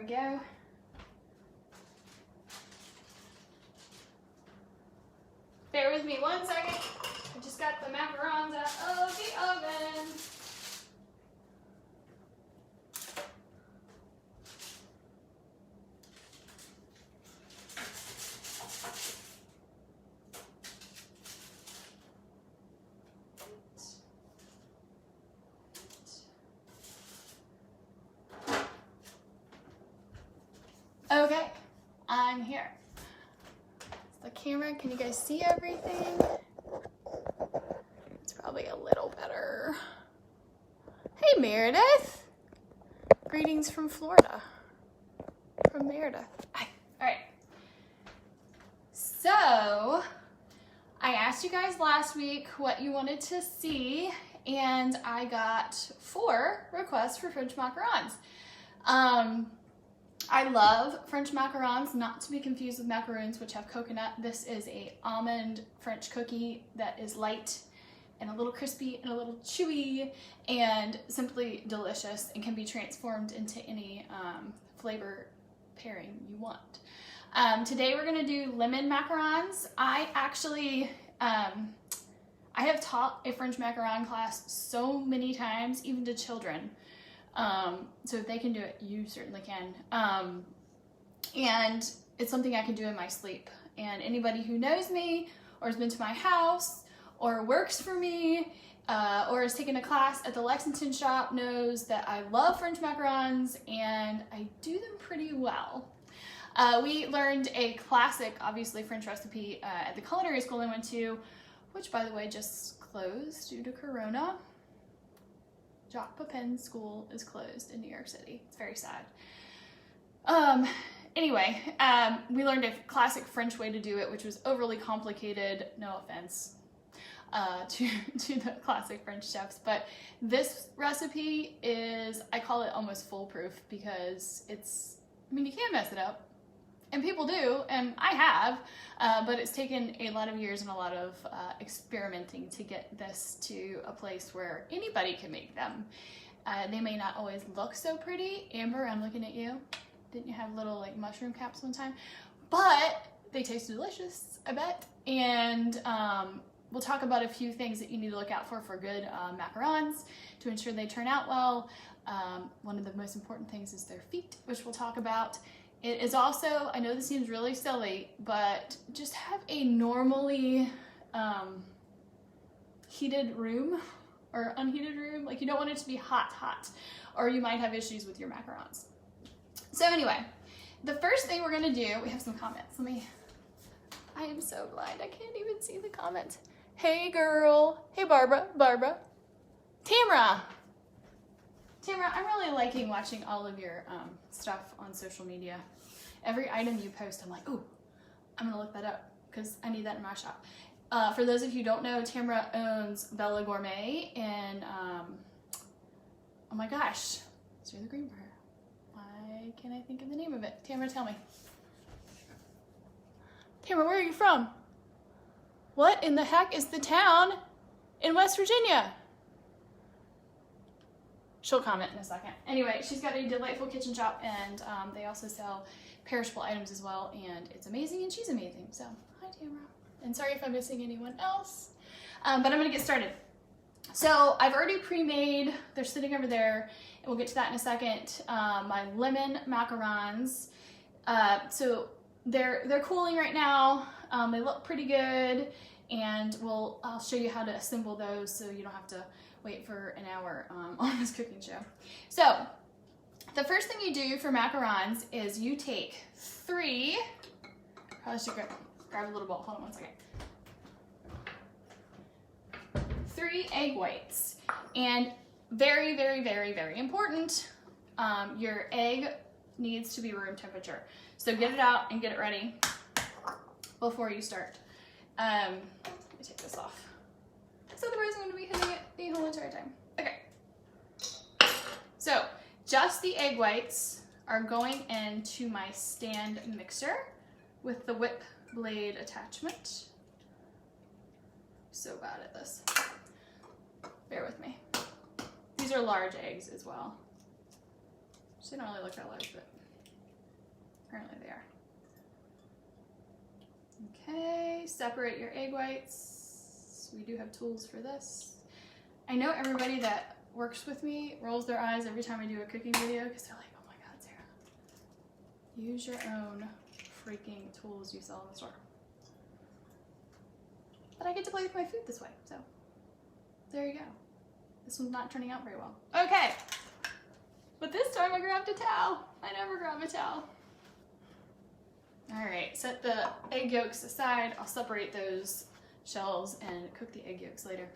we go. Bear with me 1 second. I just got the macarons out of the oven. Okay, I'm here. The camera, can you guys see everything? It's probably a little better. Hey Meredith! Greetings from Florida. From Meredith. Hi. Alright. So, I asked you guys last week what you wanted to see, and I got 4 requests for French macarons. I love French macarons, not to be confused with macaroons, which have coconut. This is a almond French cookie that is light and a little crispy and a little chewy and simply delicious and can be transformed into any flavor pairing you want. Today we're gonna do lemon macarons. I actually, I have taught a French macaron class so many times, even to children. So if they can do it, you certainly can. And it's something I can do in my sleep. And anybody who knows me or has been to my house or works for me or has taken a class at the Lexington shop knows that I love French macarons and I do them pretty well. We learned a classic, obviously, French recipe at the culinary school I went to, which, by the way, just closed due to Corona. Jacques Pepin School is closed in New York City. It's very sad. Anyway, we learned a classic French way to do it, which was overly complicated. No offense to the classic French chefs, but this recipe is, I call it almost foolproof because it's, I mean, you can't mess it up. And people do, and I have, but it's taken a lot of years and a lot of experimenting to get this to a place where anybody can make them. They may not always look so pretty. Amber, I'm looking at you. Didn't you have little like mushroom caps one time? But they taste delicious, I bet. And we'll talk about a few things that you need to look out for good macarons to ensure they turn out well. One of the most important things is their feet, which we'll talk about. It is also, I know this seems really silly, but just have a normally heated room or unheated room. Like, you don't want it to be hot, or you might have issues with your macarons. So anyway, the first thing we're gonna do, we have some comments. I am so blind, I can't even see the comments. Hey girl, hey Barbara. Tamara, I'm really liking watching all of your stuff on social media. Every item you post, I'm like, ooh, I'm gonna look that up because I need that in my shop. For those of you who don't know, Tamara owns Bella Gourmet and, oh my gosh, it's the green briar. Why can't I think of the name of it? Tamara, tell me. Tamara, where are you from? What in the heck is the town in West Virginia? She'll comment in a second. Anyway, she's got a delightful kitchen shop, and they also sell perishable items as well, and it's amazing, and she's amazing. So, hi Tamara. And sorry if I'm missing anyone else, but I'm gonna get started. So I've already pre-made, they're sitting over there, and we'll get to that in a second, my lemon macarons. So they're cooling right now. They look pretty good, and I'll show you how to assemble those so you don't have to wait for an hour on this cooking show. So the first thing you do for macarons is you take 3, probably should grab a little bowl, hold on 1 second. 3 egg whites, and very, very, very, very important, your egg needs to be room temperature. So get it out and get it ready before you start. Let me take this off. So otherwise I'm going to be hitting it the whole entire time. Okay. So just the egg whites are going into my stand mixer with the whip blade attachment. So bad at this. Bear with me. These are large eggs as well. They don't really look that large, but Apparently they are. Okay, separate your egg whites. We do have tools for this. I know everybody that works with me rolls their eyes every time I do a cooking video because they're like, oh my God, Sarah, use your own freaking tools you sell in the store. But I get to play with my food this way, so there you go. This one's not turning out very well. Okay, but this time I grabbed a towel. I never grab a towel. All right, set the egg yolks aside. I'll separate those shells and cook the egg yolks later.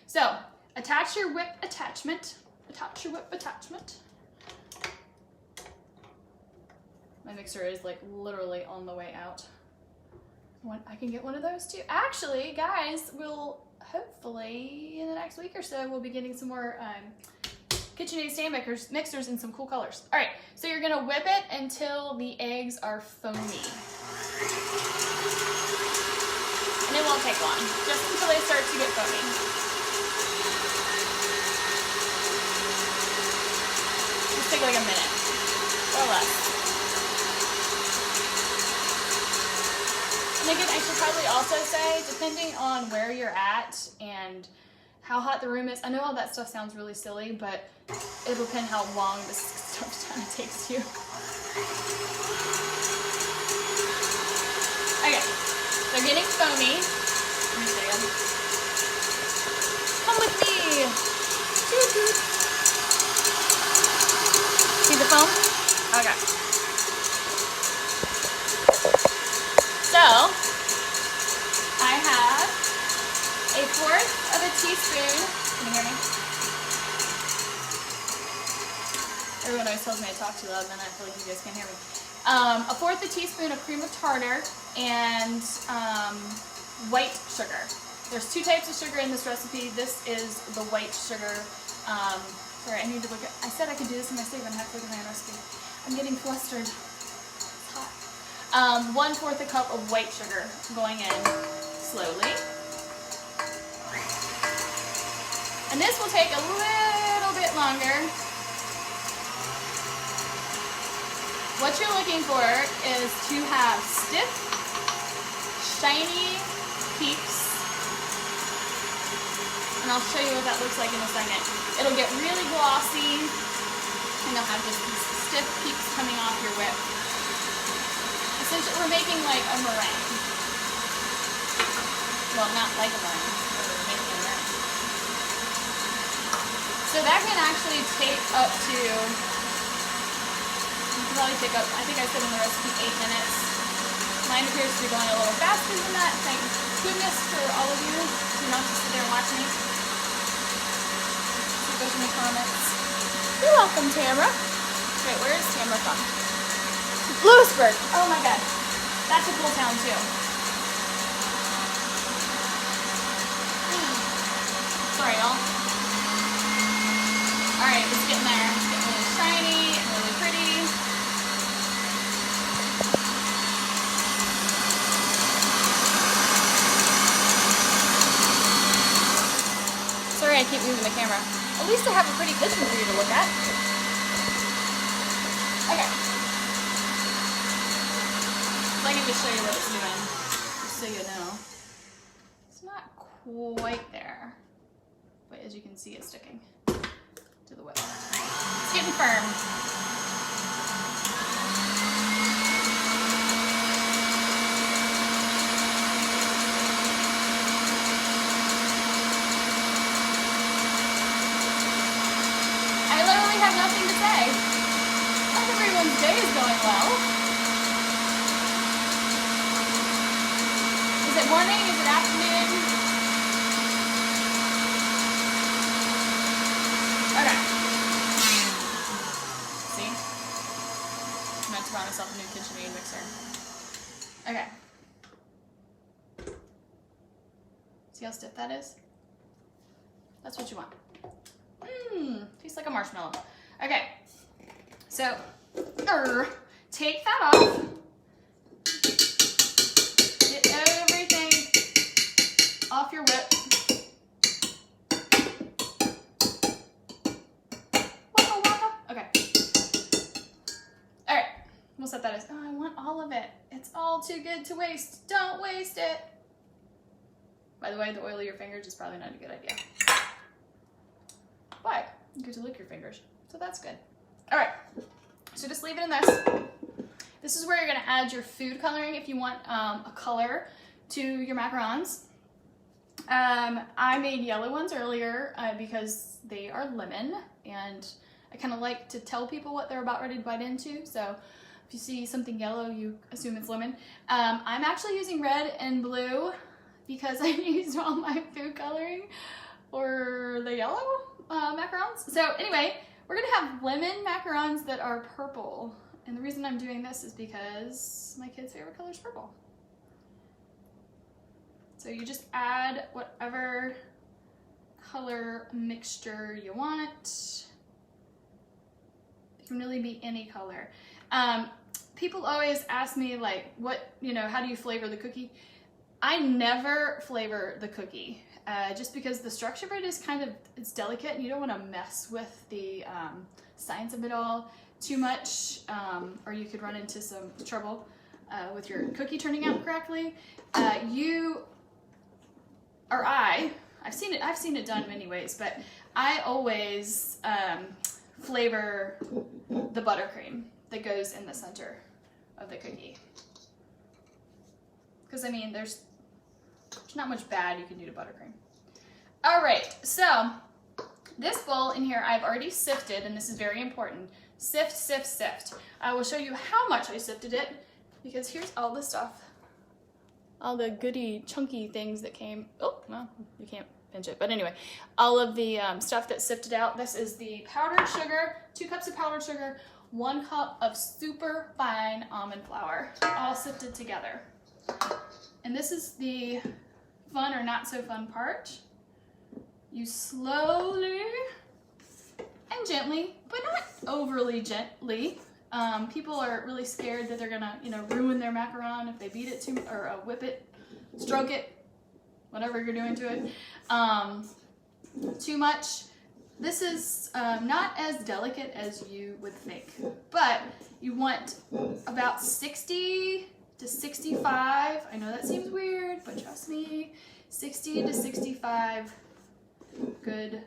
So, attach your whip attachment. Attach your whip attachment. My mixer is like literally on the way out. I can get one of those too. Actually, guys, we'll hopefully in the next week or so, we'll be getting some more KitchenAid stand mixers in some cool colors. All right, so you're gonna whip it until the eggs are foamy. And it won't take long, just until they start to get foamy. Just take like a minute or less. And again, I should probably also say, depending on where you're at and how hot the room is, I know all that stuff sounds really silly, but it'll depend how long this stuff kind of takes you. Okay, so getting foamy. Let me show you. Come with me. See the foam? Okay. So, I have 1/4 of a teaspoon. Can you hear me? Everyone always tells me I talk too loud, and then I feel like you guys can't hear me. 1/4 a teaspoon of cream of tartar and white sugar. There's 2 types of sugar in this recipe. This is the white sugar. Sorry, I need to look at. I said I could do this in my sleep, and I have to look at my own recipe. I'm getting flustered. It's hot. 1/4 a cup of white sugar going in slowly. And this will take a little bit longer. What you're looking for is to have stiff, shiny peeps. And I'll show you what that looks like in a second. It'll get really glossy, and you'll have just these stiff peeps coming off your whip. Essentially, we're making like a meringue. Well, not like a meringue, but we're making a meringue. So that can actually take up to, you can probably take up, I think I said in the recipe 8 minutes. Mine appears to be going a little faster than that. Thank goodness for all of you who don't just sit there and watch me. See those in the comments. You're welcome, Tamara. Wait, where is Tamara from? Lewisburg. Oh my God. That's a cool town too. Sorry, y'all. Alright, it's getting there. It's getting really shiny and really pretty. Sorry I keep moving the camera. At least I have a pretty kitchen for you to look at. Okay. So I can just show you what it's doing, just so you know. It's not quite there, but as you can see, it's sticking to the whip. It's getting firm. I literally have nothing to say. Hope everyone's day is going well. Is it morning? Is it afternoon? Okay. See? I'm meant to buy myself a new KitchenAid mixer. Okay. See how stiff that is? That's what you want. Tastes like a marshmallow. Okay. So, take that off. Get everything off your whip. Waka waka. Okay. Alright. We'll set that as, oh, I want all of it. It's all too good to waste. Don't waste it. By the way, the oil of your fingers is probably not a good idea. But you get to lick your fingers, so that's good. All right, so just leave it in this. This is where you're gonna add your food coloring if you want a color to your macarons. I made yellow ones earlier because they are lemon, and I kind of like to tell people what they're about ready to bite into. So if you see something yellow, you assume it's lemon. I'm actually using red and blue because I used all my food coloring for the yellow macarons. So anyway, we're gonna have lemon macarons that are purple. And the reason I'm doing this is because my kid's favorite color is purple. So you just add whatever color mixture you want. It can really be any color. People always ask me like, how do you flavor the cookie? I never flavor the cookie, just because the structure of it is it's delicate and you don't want to mess with the science of it all too much, or you could run into some trouble with your cookie turning out correctly. I've seen it done many ways, but I always flavor the buttercream that goes in the center of the cookie. Because I mean, there's not much bad you can do to buttercream. All right, so this bowl in here I've already sifted, and this is very important. Sift, sift, sift. I will show you how much I sifted it, because here's all the stuff. All the goody, chunky things that came. Oh, well, you can't pinch it. But anyway, all of the stuff that's sifted out. This is the powdered sugar, 2 cups of powdered sugar, 1 cup of super fine almond flour, all sifted together. And this is the fun or not so fun part. You slowly and gently, but not overly gently. People are really scared that they're gonna, ruin their macaron if they beat it too, or whip it, stroke it, whatever you're doing to it, too much. This is not as delicate as you would think, but you want about 60 to 65. I know that seems weird, but trust me, 60 to 65 good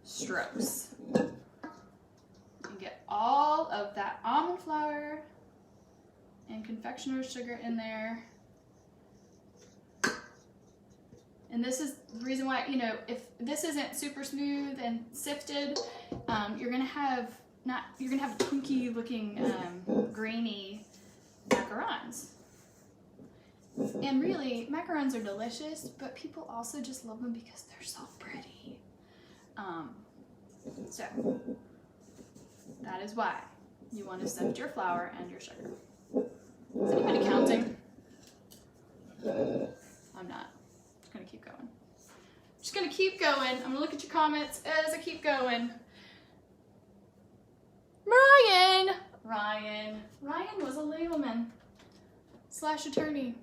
strokes. And get all of that almond flour and confectioner's sugar in there. And this is the reason why, if this isn't super smooth and sifted, you're gonna have chunky looking, grainy macarons. And really, macarons are delicious, but people also just love them because they're so pretty. So that is why you want to sift your flour and your sugar. Is anybody counting? I'm not. I'm just gonna keep going. I'm gonna look at your comments as I keep going. Ryan was a labelman / attorney.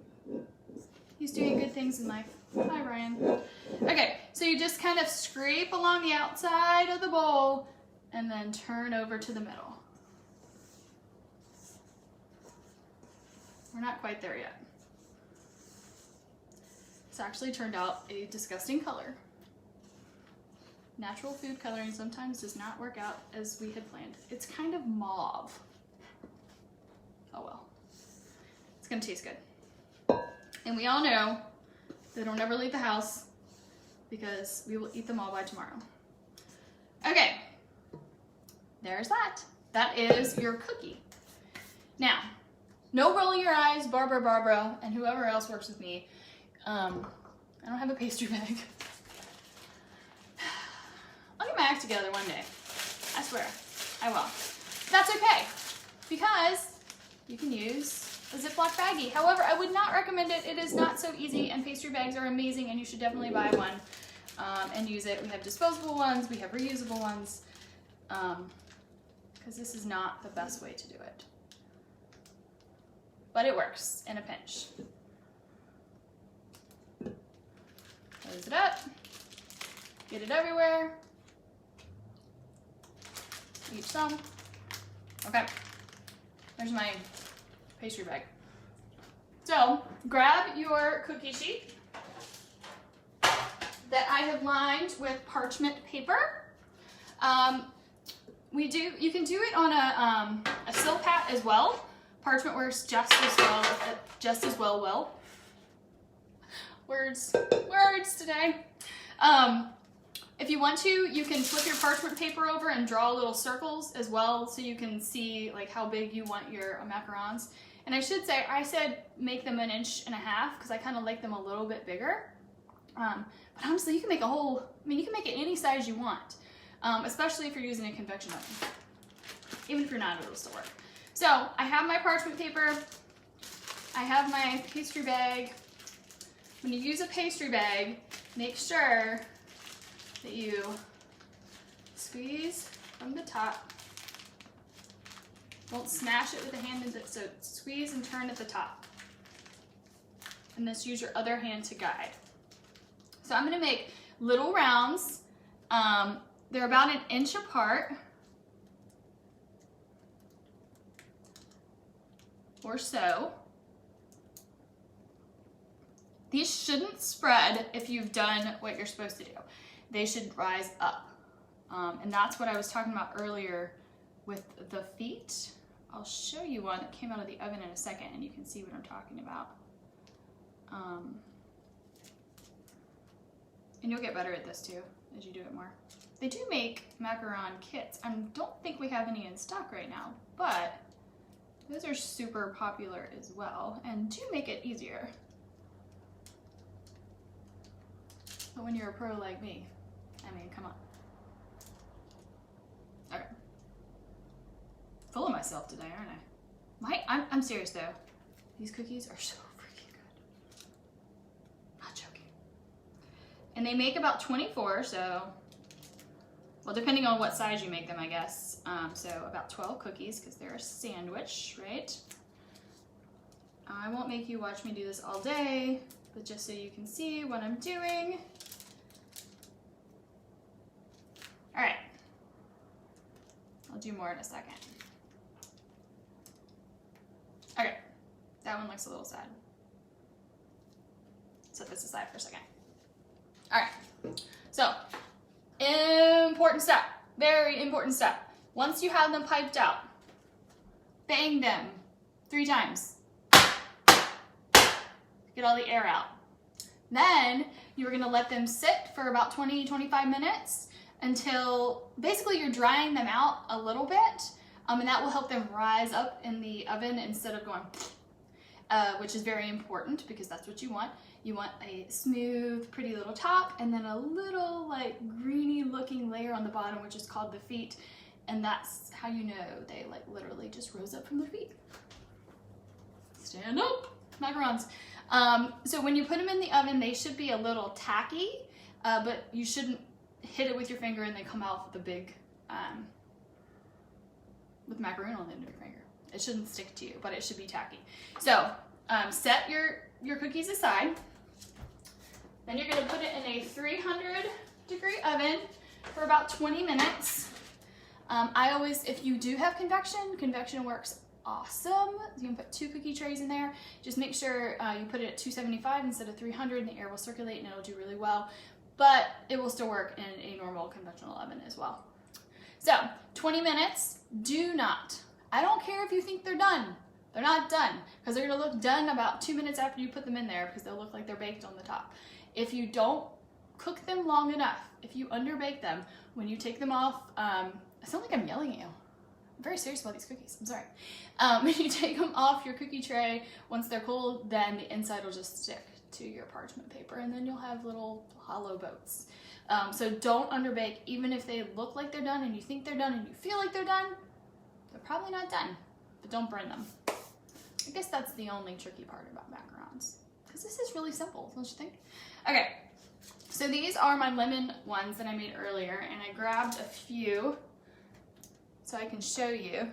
He's doing good things in life. Hi, Ryan. Okay, so you just kind of scrape along the outside of the bowl and then turn over to the middle. We're not quite there yet. It's actually turned out a disgusting color. Natural food coloring sometimes does not work out as we had planned. It's kind of mauve. Oh well. It's gonna taste good. And we all know they don't ever leave the house because we will eat them all by tomorrow. Okay, there's that. That is your cookie. Now, no rolling your eyes, Barbara, and whoever else works with me. I don't have a pastry bag. I'll get my act together one day. I swear, I will. That's okay, because you can use a Ziploc baggie. However, I would not recommend it. It is not so easy, and pastry bags are amazing, and you should definitely buy one and use it. We have disposable ones, we have reusable ones, because this is not the best way to do it. But it works in a pinch. Close it up, get it everywhere, each some. Okay, There's my pastry bag. So grab your cookie sheet that I have lined with parchment paper. You can do it on a silk hat as well. Parchment works just as well. Words today. If you want to, you can flip your parchment paper over and draw little circles as well, so you can see like how big you want your macarons. And I should say, I said make them 1.5 inches because I kind of like them a little bit bigger. But honestly, you can make you can make it any size you want, especially if you're using a convection oven. Even if you're not, it'll still work. So I have my parchment paper. I have my pastry bag. When you use a pastry bag, make sure that you squeeze from the top. Don't smash it with the hand, so squeeze and turn at the top. And just use your other hand to guide. So I'm gonna make little rounds. They're about 1 inch apart or so. These shouldn't spread if you've done what you're supposed to do. They should rise up. And that's what I was talking about earlier with the feet. I'll show you one that came out of the oven in a second and you can see what I'm talking about. And you'll get better at this too as you do it more. They do make macaron kits. I don't think we have any in stock right now, but those are super popular as well and do make it easier. But when you're a pro like me, I mean, come on. Okay. Full of myself today, aren't I? I'm serious though. These cookies are so freaking good. Not joking. And they make about 24, so, well, depending on what size you make them, I guess. So about 12 cookies, because they're a sandwich, right? I won't make you watch me do this all day, but just so you can see what I'm doing. All right. I'll do more in a second. Okay, that one looks a little sad. Set this aside for a second. All right, so important step, very important step. Once you have them piped out, bang them 3 times. Get all the air out. Then you're gonna let them sit for about 20-25 minutes until basically you're drying them out a little bit, and that will help them rise up in the oven instead of going, which is very important because that's what you want. You want a smooth, pretty little top, and then a little like greeny looking layer on the bottom, which is called the feet, and that's how you know they like literally just rose up from their feet. Stand up, macarons. So when you put them in the oven, they should be a little tacky, but you shouldn't hit it with your finger and they come out with a big, with macaroon on the end of your finger. It shouldn't stick to you, but it should be tacky. So set your cookies aside. Then you're gonna put it in a 300-degree oven for about 20 minutes. I always, if you do have convection works awesome. You can put 2 cookie trays in there. Just make sure you put it at 275 instead of 300 and the air will circulate and it'll do really well. But it will still work in a normal conventional oven as well. So 20 minutes, I don't care if you think they're done. They're not done because they're gonna look done about 2 minutes after you put them in there because they'll look like they're baked on the top. If you don't cook them long enough, if you underbake them, when you take them off, I sound like I'm yelling at you. I'm very serious about these cookies, I'm sorry. When you take them off your cookie tray, once they're cold, then the inside will just stick to your parchment paper and then you'll have little hollow boats. So don't underbake, even if they look like they're done and you think they're done and you feel like they're done, they're probably not done, but don't burn them. I guess that's the only tricky part about macarons, because this is really simple, don't you think? Okay, so these are my lemon ones that I made earlier, and I grabbed a few so I can show you.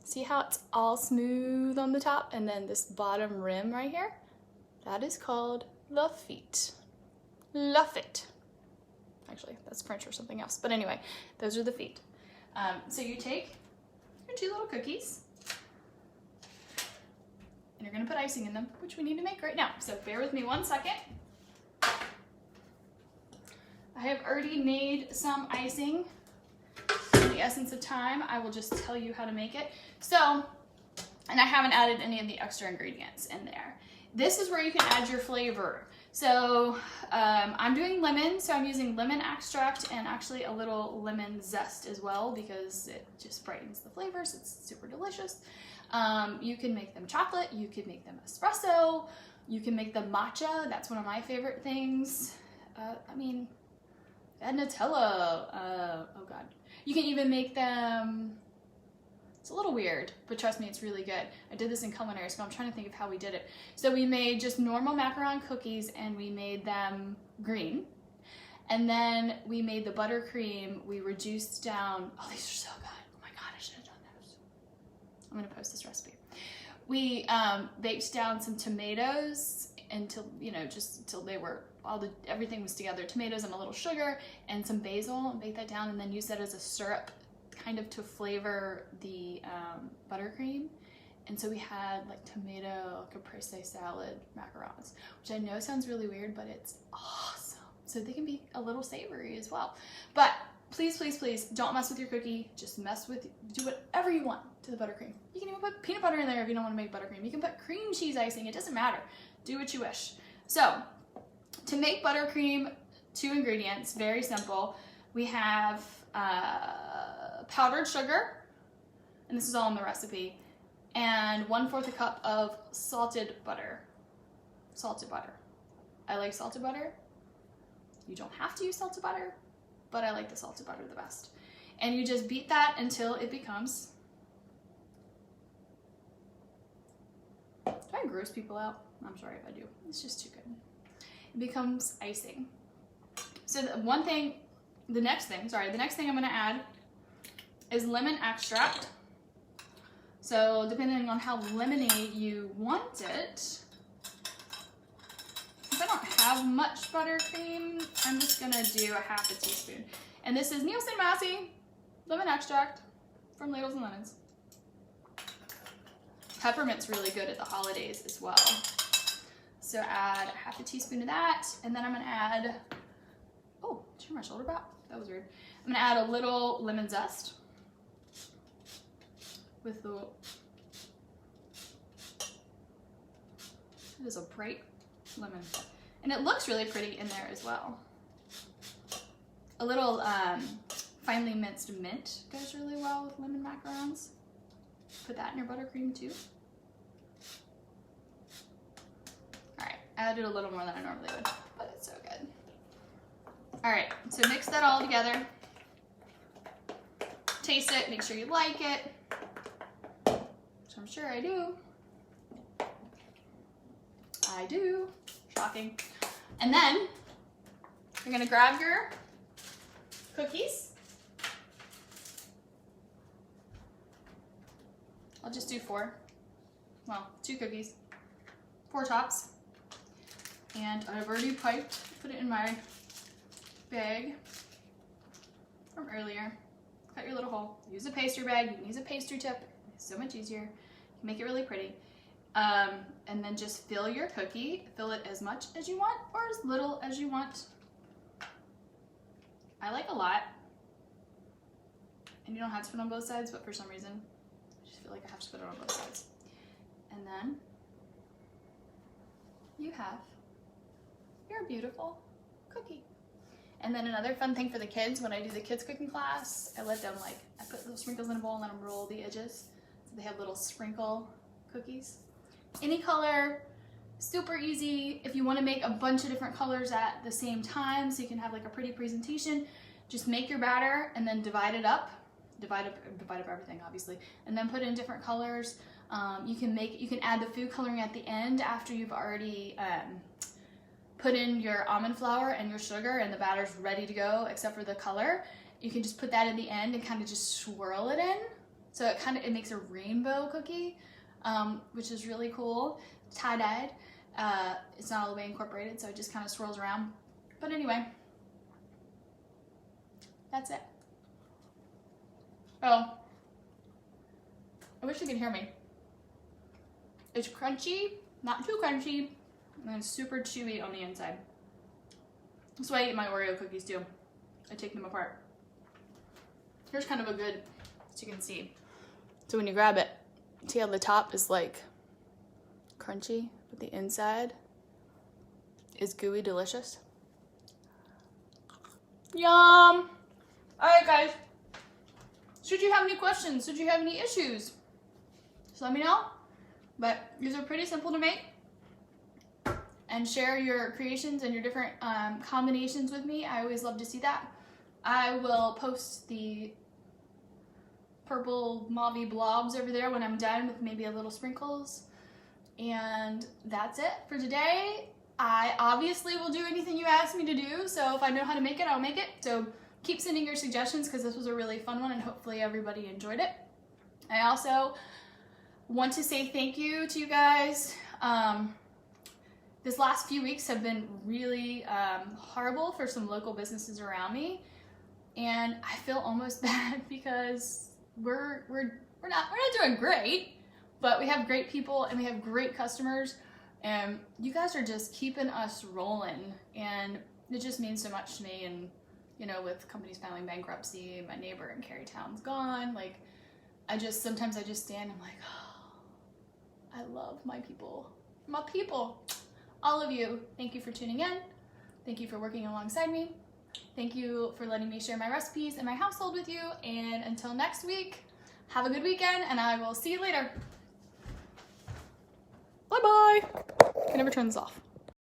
See how it's all smooth on the top, and then this bottom rim right here? That is called the feet. Love it. Actually, that's French or something else, but anyway, those are the feet. So you take your 2 little cookies. And you're gonna put icing in them, which we need to make right now. So bear with me 1 second. I have already made some icing. In the essence of time, I will just tell you how to make it. So, and I haven't added any of the extra ingredients in there. This is where you can add your flavor. So I'm doing lemon, so I'm using lemon extract and actually a little lemon zest as well because it just brightens the flavors. It's super delicious. You can make them chocolate, you can make them espresso, you can make them matcha. That's one of my favorite things. I mean, add Nutella. Oh God. You can even make them, it's a little weird, but trust me, it's really good. I did this in culinary school. I'm trying to think of how we did it. So we made just normal macaron cookies and we made them green. And then we made the buttercream. We reduced down, oh, these are so good. Oh my God, I should have done those. I'm gonna post this recipe. We baked down some tomatoes until, you know, just until they were, everything was together. Tomatoes and a little sugar and some basil, and bake that down and then use that as a syrup kind of to flavor the buttercream. And so we had like tomato caprese salad macarons, which I know sounds really weird, but it's awesome. So they can be a little savory as well. But please, please, please don't mess with your cookie. Just do whatever you want to the buttercream. You can even put peanut butter in there if you don't want to make buttercream. You can put cream cheese icing. It doesn't matter. Do what you wish. So to make buttercream, 2 ingredients, very simple. We have powdered sugar, and this is all in the recipe, and 1/4 cup of salted butter. Salted butter. I like salted butter. You don't have to use salted butter, but I like the salted butter the best. And you just beat that until it becomes, do I gross people out? I'm sorry if I do. It's just too good. It becomes icing. So the next thing I'm gonna add is lemon extract. So depending on how lemony you want it, if I don't have much buttercream, I'm just gonna do a 1/2 teaspoon. And this is Nielsen Massey lemon extract from Ladles and Lemons. Peppermint's really good at the holidays as well. So add 1/2 teaspoon of that, and then I'm gonna add, oh, turn my shoulder back. That was weird. I'm gonna add a little lemon zest with the, it is a bright lemon. And it looks really pretty in there as well. A little finely minced mint goes really well with lemon macarons. Put that in your buttercream too. All right, I added a little more than I normally would, but it's so good. All right, so mix that all together. Taste it, make sure you like it, which I'm sure I do. I do, shocking. And then you're gonna grab your cookies. I'll just do 4. Well, 2 cookies, 4 tops. And I've already put it in my bag from earlier. Cut your little hole. Use a pastry bag. You can use a pastry tip. It's so much easier. You can make it really pretty. And then just fill your cookie. Fill it as much as you want or as little as you want. I like a lot. And you don't have to put it on both sides, but for some reason, I just feel like I have to put it on both sides. And then you have your beautiful cookie. And then another fun thing for the kids, when I do the kids cooking class, I let them I put little sprinkles in a bowl and let them roll the edges. So they have little sprinkle cookies. Any color, super easy. If you want to make a bunch of different colors at the same time so you can have a pretty presentation, just make your batter and then divide it up. Divide up everything, obviously, and then put in different colors. You can add the food coloring at the end after you've already put in your almond flour and your sugar and the batter's ready to go except for the color. You can just put that at the end and kind of just swirl it in. So it makes a rainbow cookie, which is really cool. Tie-dyed. It's not all the way incorporated, so it just kind of swirls around. But anyway, that's it. Oh, I wish you could hear me. It's crunchy, not too crunchy, and then super chewy on the inside. That's why I eat my Oreo cookies too. I take them apart. Here's kind of a good, so you can see. So when you grab it, see how the top is like crunchy, but the inside is gooey delicious. Yum! Alright guys, should you have any questions, should you have any issues, just let me know. But these are pretty simple to make. And share your creations and your different combinations with me. I always love to see that. I will post the purple mauvey blobs over there when I'm done with maybe a little sprinkles. And that's it for today. I obviously will do anything you ask me to do, so if I know how to make it, I'll make it. So keep sending your suggestions because this was a really fun one and hopefully everybody enjoyed it. I also want to say thank you to you guys. This last few weeks have been really horrible for some local businesses around me, and I feel almost bad because we're not doing great, but we have great people and we have great customers, and you guys are just keeping us rolling, and it just means so much to me. And you know, with companies filing bankruptcy, my neighbor in Carytown's gone, like sometimes I just stand, I'm like, oh, I love my people. All of you, thank you for tuning in. Thank you for working alongside me. Thank you for letting me share my recipes and my household with you. And until next week, have a good weekend, and I will see you later. Bye-bye. I can never turn this off.